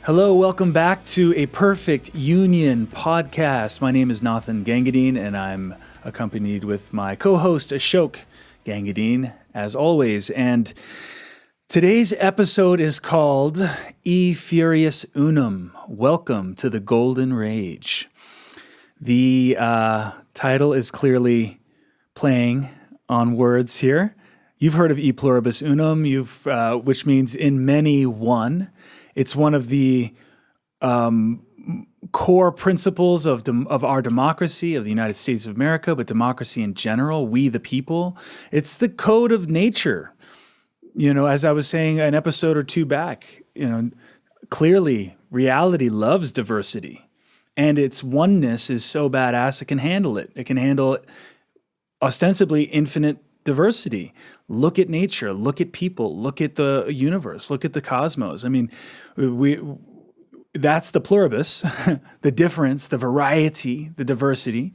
Hello, welcome back to A Perfect Union podcast. My name is Nathan Gangadine, and I'm accompanied with my co-host Ashok Gangadine, as always. And today's episode is called Furious Unum. Welcome to the Golden Rage. The title is clearly playing on words here. You've heard of Pluribus Unum, which means in many one. It's one of the core principles of our democracy, of the United States of America, but democracy in general, we the people. It's the code of nature. You know, as I was saying an episode or two back, clearly reality loves diversity. And its oneness is so badass it can handle it. It can handle ostensibly infinite diversity. Look at nature, look at people, look at the universe, look at the cosmos. I mean, that's the pluribus, the difference, the variety, the diversity,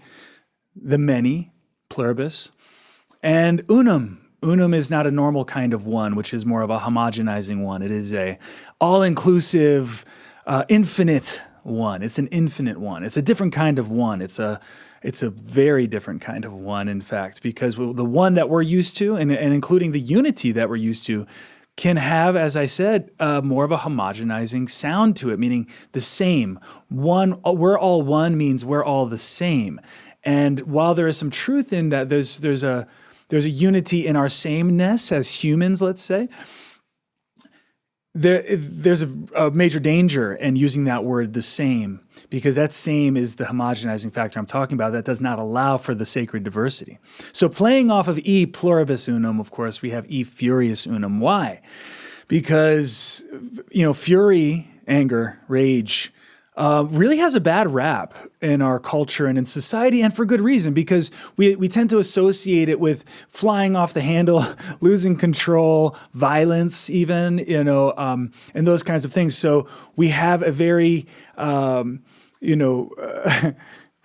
the many, pluribus. And unum. Unum is not a normal kind of one, which is more of a homogenizing one. It is a all-inclusive, infinite one. It's an infinite one. It's a different kind of one. It's a very different kind of one, in fact, because the one that we're used to, and including the unity that we're used to, can have, as I said, more of a homogenizing sound to it, meaning the same. One, we're all one means we're all the same. And while there is some truth in that, there's a unity in our sameness as humans, let's say. There's a major danger in using that word the same, because that same is the homogenizing factor I'm talking about that does not allow for the sacred diversity. So playing off of pluribus unum, of course, we have furious unum. Why? Because, fury, anger, rage, really has a bad rap in our culture and in society, and for good reason, because we tend to associate it with flying off the handle, losing control, violence even, and those kinds of things. So we have a very, we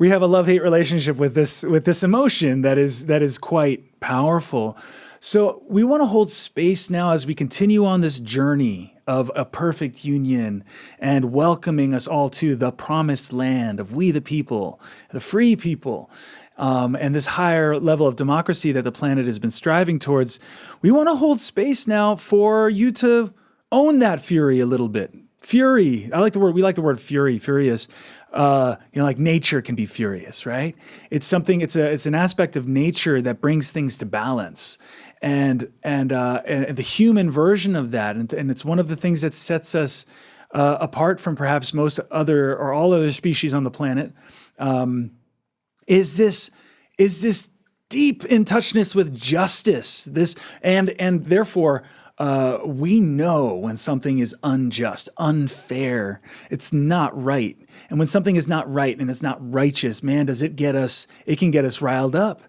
have a love-hate relationship with this emotion that is quite powerful. So we want to hold space now as we continue on this journey of a perfect union and welcoming us all to the promised land of we the people, the free people, and this higher level of democracy that the planet has been striving towards. We want to hold space now for you to own that fury a little bit. Fury, we like the word fury, furious. Like nature can be furious, right? It's an aspect of nature that brings things to balance. And the human version of that, and it's one of the things that sets us apart from perhaps most other or all other species on the planet, is this deep in touchness with justice. And therefore we know when something is unjust, unfair, it's not right. And when something is not right and it's not righteous, man, it can get us riled up.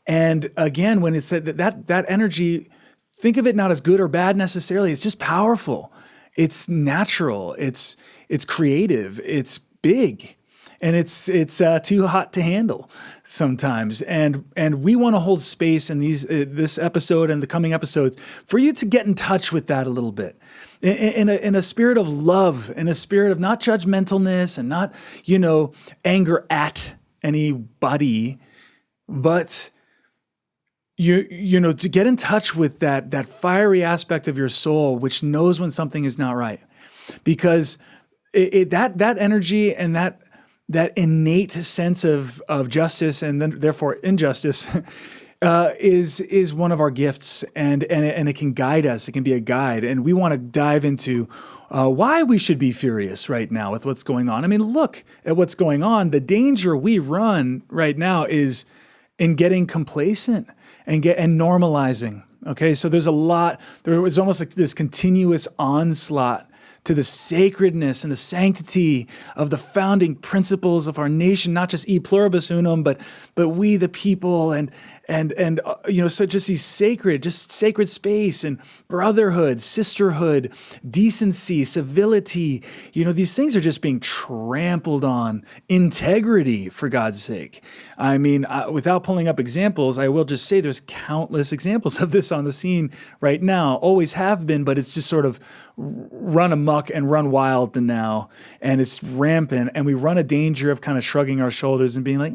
And again, when it's that energy, think of it not as good or bad necessarily. It's just powerful. It's natural. It's creative. It's big, and it's too hot to handle sometimes. And we want to hold space in this episode and the coming episodes for you to get in touch with that a little bit, in a spirit of love, in a spirit of not judgmentalness and not anger at anybody, but to get in touch with that fiery aspect of your soul, which knows when something is not right, because that energy and that innate sense of justice and then therefore injustice is one of our gifts, and it can guide us. It can be a guide, and we want to dive into why we should be furious right now with what's going on. I mean, look at what's going on. The danger we run right now is in getting complacent and normalizing. Okay, so there was almost like this continuous onslaught to the sacredness and the sanctity of the founding principles of our nation, not just pluribus unum, but we the people, and so just sacred space and brotherhood, sisterhood, decency, civility. These things are just being trampled on. Integrity, for God's sake. I mean, without pulling up examples, I will just say there's countless examples of this on the scene right now. Always have been, but it's just sort of run amok and run wild now, and it's rampant, and we run a danger of kind of shrugging our shoulders and being like,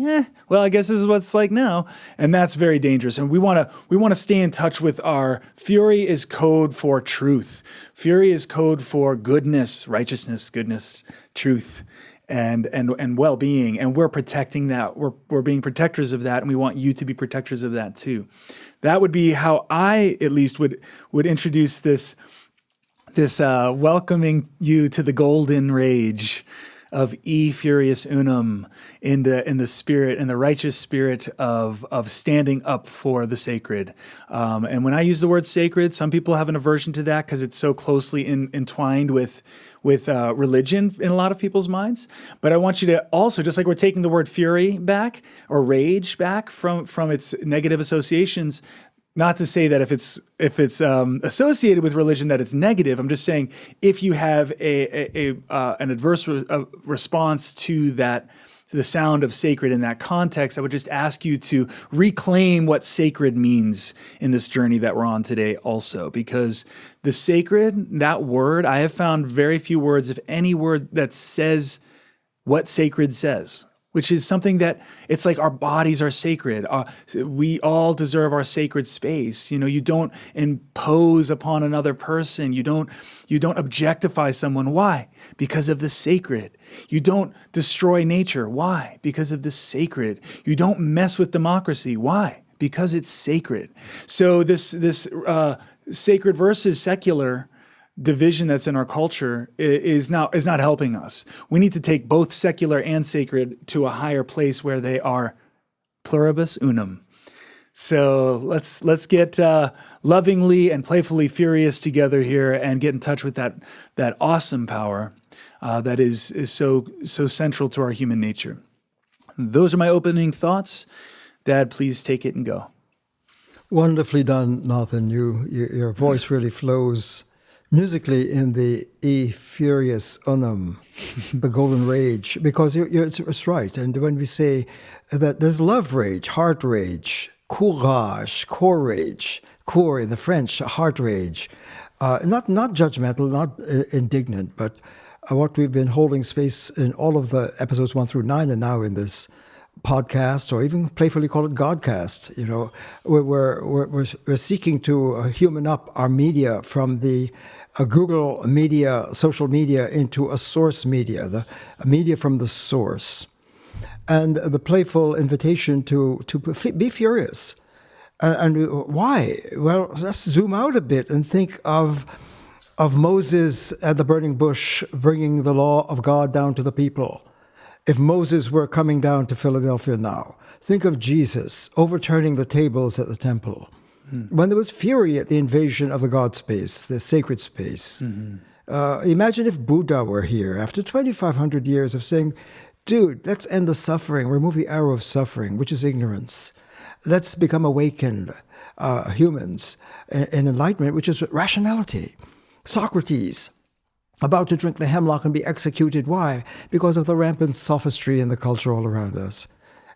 well, I guess this is what it's like now, and that's very dangerous. And we want to stay in touch with our fury is code for truth. Fury is code for goodness, righteousness, goodness, truth, and well-being, and we're protecting that. We're being protectors of that, and we want you to be protectors of that too. That would be how I at least would introduce this welcoming you to the golden rage of Furious Unum in the spirit and the righteous spirit of standing up for the sacred. And when I use the word sacred, some people have an aversion to that because it's so closely entwined with religion in a lot of people's minds. But I want you to also, just like we're taking the word fury back or rage back from its negative associations. Not to say that if it's associated with religion that it's negative. I'm just saying if you have an adverse response to that, to the sound of sacred in that context, I would just ask you to reclaim what sacred means in this journey that we're on today also. Because the sacred, that word, I have found very few words, if any word, that says what sacred says. Which is something that it's like our bodies are sacred. We all deserve our sacred space. You don't impose upon another person. You don't objectify someone. Why? Because of the sacred. You don't destroy nature. Why? Because of the sacred. You don't mess with democracy. Why? Because it's sacred. So this sacred versus secular division that's in our culture is not helping us. We need to take both secular and sacred to a higher place where they are pluribus unum. So let's get lovingly and playfully furious together here and get in touch with that awesome power that is so central to our human nature. Those are my opening thoughts. Dad, please take it and go. Wonderfully done, Nathan. Your voice really flows musically in the Furious Unum, the golden rage, because it's right. And when we say that there's love rage, heart rage, courage, core rage, core in the French, heart rage, not judgmental, not indignant, but what we've been holding space in all of the episodes 1 through 9, and now in this podcast, or even playfully call it Godcast. We're seeking to human up our media from the Google media, social media, into a source media, a media from the source, and the playful invitation to be furious. And why? Well, let's zoom out a bit and think of Moses at the burning bush, bringing the law of God down to the people. If Moses were coming down to Philadelphia now, think of Jesus overturning the tables at the temple. When there was fury at the invasion of the God space, the sacred space. Imagine if Buddha were here after 2,500 years of saying, dude, let's end the suffering, remove the arrow of suffering, which is ignorance. Let's become awakened humans in enlightenment, which is rationality. Socrates, about to drink the hemlock and be executed. Why? Because of the rampant sophistry in the culture all around us.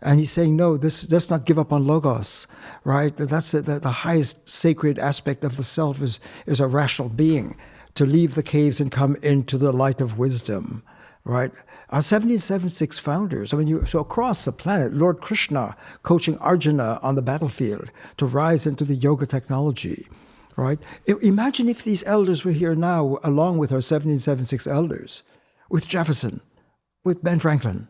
And he's saying, no, let's not give up on logos, right? That's the highest sacred aspect of the self is a rational being, to leave the caves and come into the light of wisdom, right? Our 1776 founders, so across the planet, Lord Krishna coaching Arjuna on the battlefield to rise into the yoga technology. Right? Imagine if these elders were here now, along with our 1776 elders, with Jefferson, with Ben Franklin,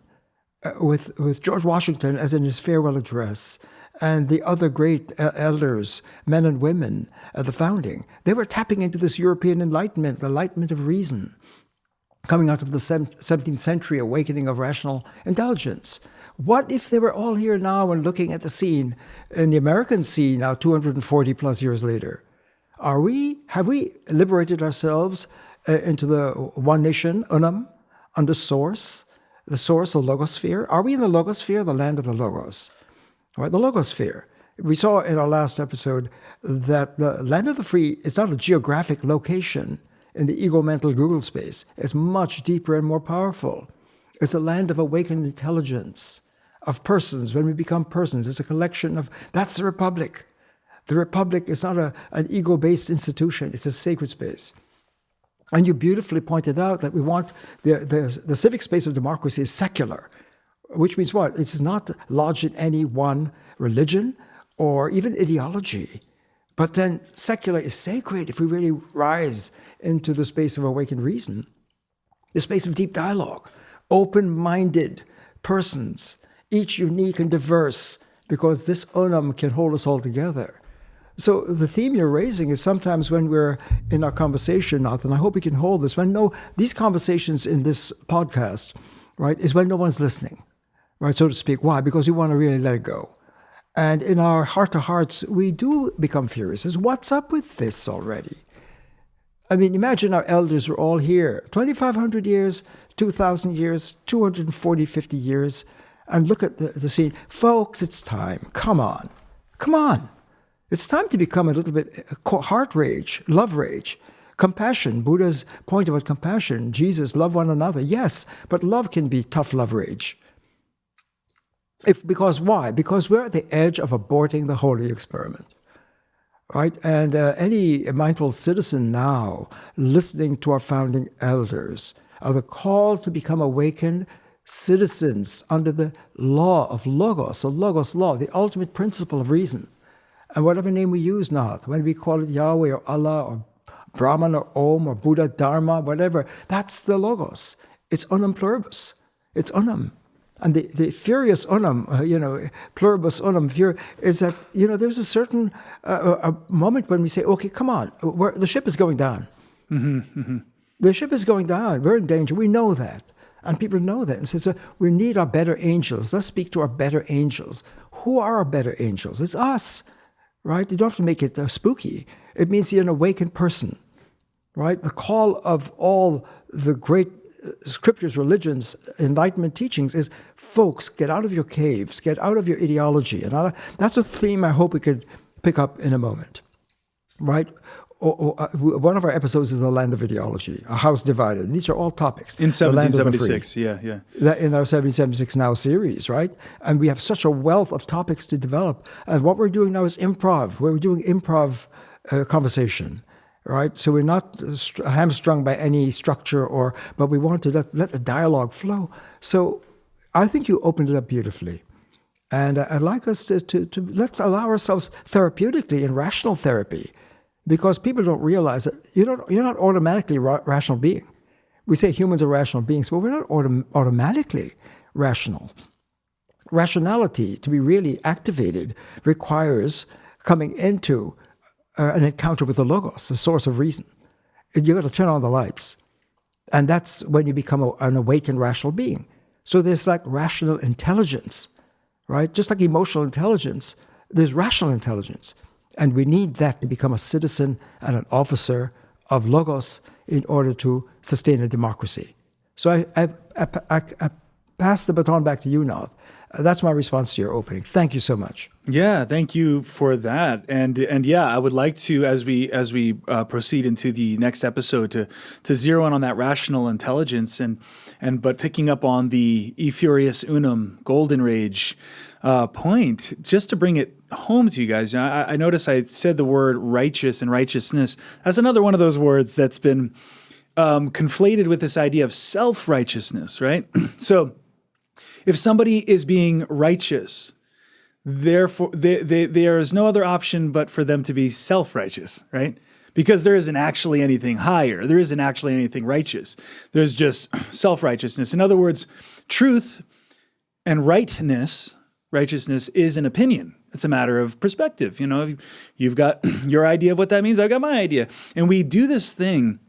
with George Washington as in his farewell address, and the other great elders, men and women at the founding. They were tapping into this European enlightenment, the enlightenment of reason, coming out of the 17th century awakening of rational intelligence. What if they were all here now and looking at the scene, in the American scene now 240 plus years later? Have we liberated ourselves into the one nation, Unum, under source, the source, the logosphere? Are we in the logosphere, the land of the logos? All right, the logosphere. We saw in our last episode that the land of the free is not a geographic location in the ego-mental Google space. It's much deeper and more powerful. It's a land of awakened intelligence, of persons. When we become persons, it's a collection of, that's the Republic. The Republic is not an ego-based institution. It's a sacred space. And you beautifully pointed out that we want the civic space of democracy is secular, which means what? It's not lodged in any one religion or even ideology. But then secular is sacred if we really rise into the space of awakened reason, the space of deep dialogue, open-minded persons, each unique and diverse, because this Unum can hold us all together. So the theme you're raising is sometimes when we're in our conversation, Nathan, I hope we can hold this, these conversations in this podcast, right, is when no one's listening, right, so to speak. Why? Because we want to really let it go. And in our heart-to-hearts, we do become furious. What's up with this already? I mean, imagine our elders were all here, 2,500 years, 2,000 years, 240, 50 years, and look at the scene. Folks, it's time. Come on. Come on. It's time to become a little bit heart rage, love rage, compassion. Buddha's point about compassion, Jesus, love one another. Yes, but love can be tough love rage. Because why? Because we're at the edge of aborting the holy experiment. Right? And any mindful citizen now listening to our founding elders are the call to become awakened citizens under the law of Logos, the Logos law, the ultimate principle of reason. And whatever name we use now, whether we call it Yahweh or Allah or Brahman or Om or Buddha, Dharma, whatever, that's the Logos. It's unum pluribus. It's unum. And the Furious Unum, pluribus unum, is that, there's a certain a moment when we say, okay, come on, the ship is going down. Mm-hmm, mm-hmm. The ship is going down. We're in danger. We know that. And people know that. And so we need our better angels. Let's speak to our better angels. Who are our better angels? It's us, right? You don't have to make it spooky. It means you're an awakened person, right? The call of all the great scriptures, religions, enlightenment teachings is, folks, get out of your caves, get out of your ideology. And that's a theme I hope we could pick up in a moment, right? One of our episodes is the land of ideology, a house divided. And these are all topics. In 1776, yeah. In our 1776 Now series, right? And we have such a wealth of topics to develop. And what we're doing now is improv. We're doing improv conversation. Right, so we're not hamstrung by any structure, but we want to let the dialogue flow. So I think you opened it up beautifully, and I'd like us to let's allow ourselves therapeutically in rational therapy, because people don't realize that you're not automatically a rational being. We say humans are rational beings, but we're not automatically rational. Rationality, to be really activated, requires coming into an encounter with the Logos, the source of reason. You got to turn on the lights. And that's when you become an awakened rational being. So there's like rational intelligence, right? Just like emotional intelligence, there's rational intelligence. And we need that to become a citizen and an officer of Logos in order to sustain a democracy. So I pass the baton back to you now. That's my response to your opening. Thank you so much. Yeah, thank you for that. And yeah, I would like to, as we proceed into the next episode, to zero in on that rational intelligence, but picking up on the Furious Unum golden rage point, just to bring it home to you guys. I notice I said the word righteous and righteousness. That's another one of those words that's been conflated with this idea of self-righteousness, right? So if somebody is being righteous, therefore there is no other option but for them to be self-righteous, right? Because there isn't actually anything higher. There isn't actually anything righteous. There's just self-righteousness. In other words, truth and rightness, righteousness, is an opinion. It's a matter of perspective. You've got your idea of what that means. I've got my idea. And we do this thing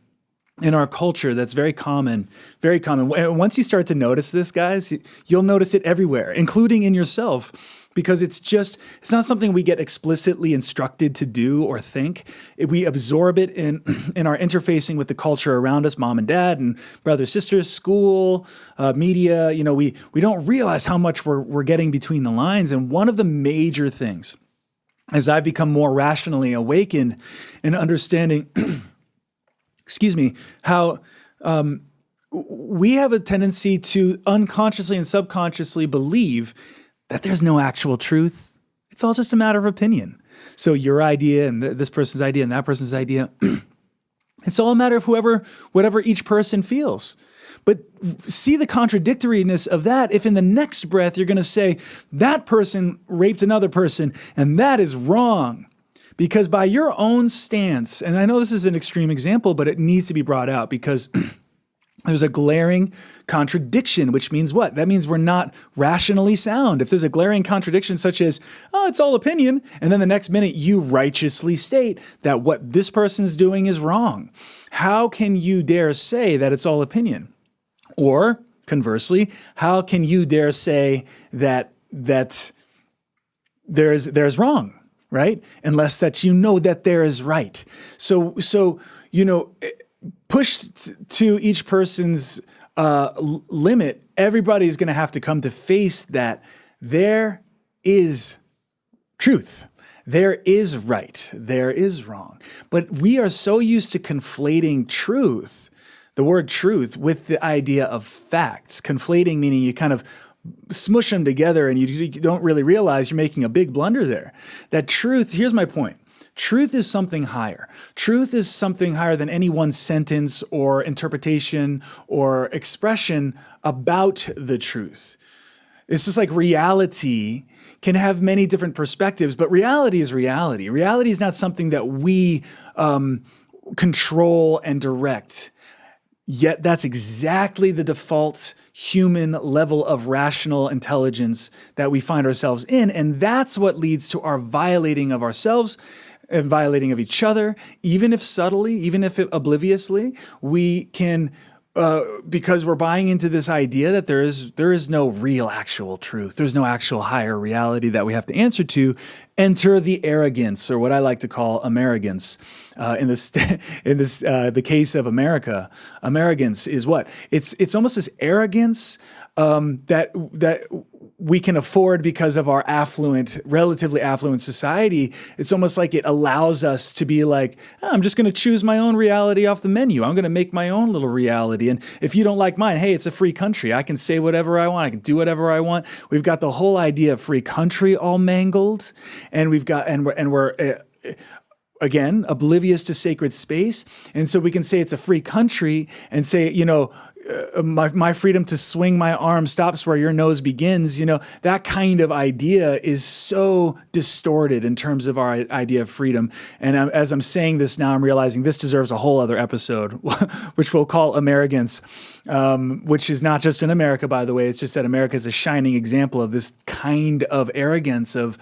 in our culture that's very common, very common. And once you start to notice this, guys, you'll notice it everywhere, including in yourself, because it's not something we get explicitly instructed to do or think. We absorb it in our interfacing with the culture around us, mom and dad and brothers, sisters, school, media. We don't realize how much we're getting between the lines. And one of the major things as I become more rationally awakened and understanding, excuse me, how we have a tendency to unconsciously and subconsciously believe that there's no actual truth. It's all just a matter of opinion. So your idea and this person's idea and that person's idea, it's all a matter of whatever each person feels. But see the contradictoriness of that if in the next breath you're going to say, that person raped another person and that is wrong. Because by your own stance, and I know this is an extreme example, but it needs to be brought out because there's a glaring contradiction, which means what? That means we're not rationally sound. If there's a glaring contradiction such as, oh, it's all opinion, and then the next minute you righteously state that what this person's doing is wrong, how can you dare say that it's all opinion? Or conversely, how can you dare say that there's wrong, right? Unless that you know that there is right. So pushed to each person's limit, everybody's going to have to come to face that there is truth. There is right. There is wrong. But we are so used to conflating truth, the word truth, with the idea of facts. Conflating meaning you kind of smush them together and you don't really realize you're making a big blunder there. That truth, here's my point. Truth is something higher. Truth is something higher than any one sentence or interpretation or expression about the truth. It's just like reality can have many different perspectives, but reality is reality. Reality is not something that we control and direct. Yet that's exactly the default human level of rational intelligence that we find ourselves in. And that's what leads to our violating of ourselves and violating of each other, even if subtly, even if obliviously. We can, because we're buying into this idea that there is no real actual truth. There's no actual higher reality that we have to answer to. Enter the arrogance, or what I like to call Americans. In the case of America, Americans is what? It's almost this arrogance that we can afford because of our relatively affluent society. It's almost like it allows us to be like, I'm just going to choose my own reality off the menu. I'm going to make my own little reality. And if you don't like mine, hey, it's a free country. I can say whatever I want. I can do whatever I want. We've got the whole idea of free country all mangled. And we're again, oblivious to sacred space. And so we can say it's a free country and say, my freedom to swing my arm stops where your nose begins. That kind of idea is so distorted in terms of our idea of freedom. And as I'm saying this now, I'm realizing this deserves a whole other episode, which we'll call Americans, which is not just in America, by the way. It's just that America is a shining example of this kind of arrogance of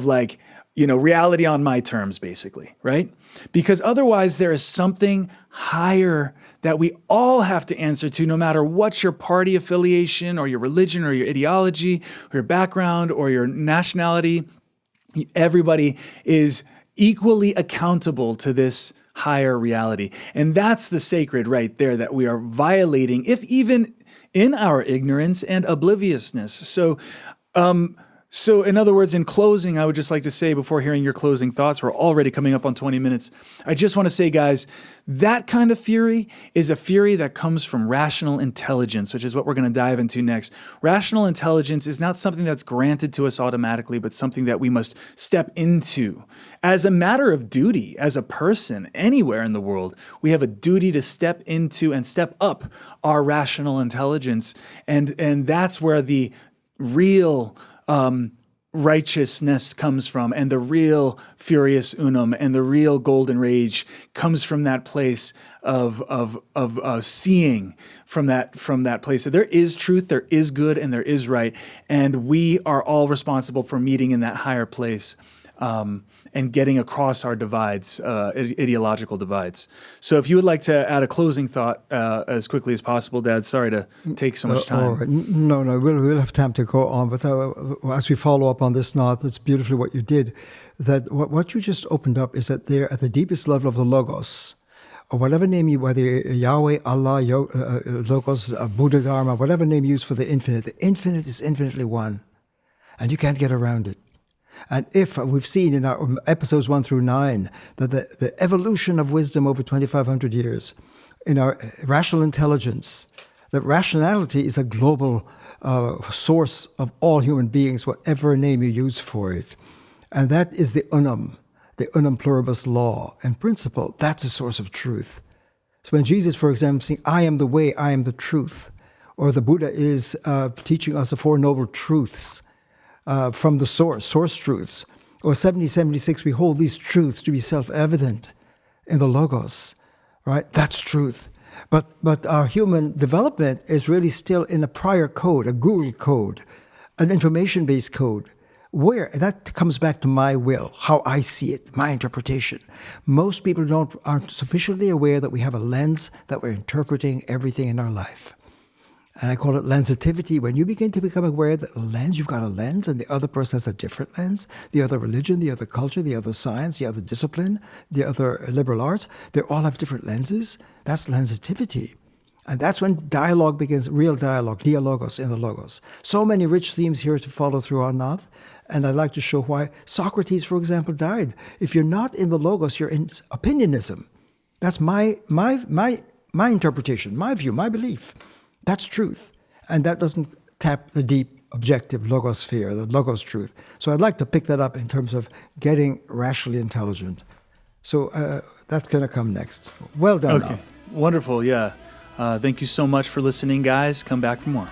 like, reality on my terms, basically, right? Because otherwise there is something higher that we all have to answer to, no matter what your party affiliation or your religion or your ideology or your background or your nationality. Everybody is equally accountable to this higher reality. And that's the sacred right there that we are violating, if even in our ignorance and obliviousness. So in other words, in closing, I would just like to say, before hearing your closing thoughts, we're already coming up on 20 minutes. I just want to say, guys, that kind of fury is a fury that comes from rational intelligence, which is what we're going to dive into next. Rational intelligence is not something that's granted to us automatically, but something that we must step into. As a matter of duty, as a person, anywhere in the world, we have a duty to step into and step up our rational intelligence. And that's where the real righteousness comes from, and the real Furious Unum and the real golden rage comes from that place of seeing from that place. So there is truth, there is good, and there is right, and we are all responsible for meeting in that higher place. And getting across our divides, ideological divides. So if you would like to add a closing thought as quickly as possible, Dad, sorry to take so much time. All right. No, we'll have time to go on. But as we follow up on this now, that's beautifully what you did. That what you just opened up is that there, at the deepest level of the Logos, or whatever name you, whether Yahweh, Allah, Logos, Buddha, Dharma, whatever name you use for the infinite is infinitely one. And you can't get around it. And if we've seen in our episodes 1 through 9 that the evolution of wisdom over 2,500 years, in our rational intelligence, that rationality is a global source of all human beings, whatever name you use for it. And that is the unum pluribus law and principle. That's a source of truth. So when Jesus, for example, saying, I am the way, I am the truth, or the Buddha is teaching us the Four Noble Truths from the source truths, or 7076, we hold these truths to be self-evident in the Logos, right? That's truth. But our human development is really still in a prior code, a Google code, an information-based code, where that comes back to my will, how I see it, my interpretation. Most people aren't sufficiently aware that we have a lens that we're interpreting everything in our life. And I call it lensitivity. When you begin to become aware that you've got a lens, and the other person has a different lens, the other religion, the other culture, the other science, the other discipline, the other liberal arts, they all have different lenses. That's lensitivity. And that's when dialogue begins, real dialogue, dialogos in the Logos. So many rich themes here to follow through on that. And I'd like to show why Socrates, for example, died. If you're not in the Logos, you're in opinionism. That's my interpretation, my view, my belief. That's truth. And that doesn't tap the deep, objective logosphere, the Logos truth. So I'd like to pick that up in terms of getting rationally intelligent. So that's going to come next. Well done. Okay. Wonderful. Yeah. Thank you so much for listening, guys. Come back for more.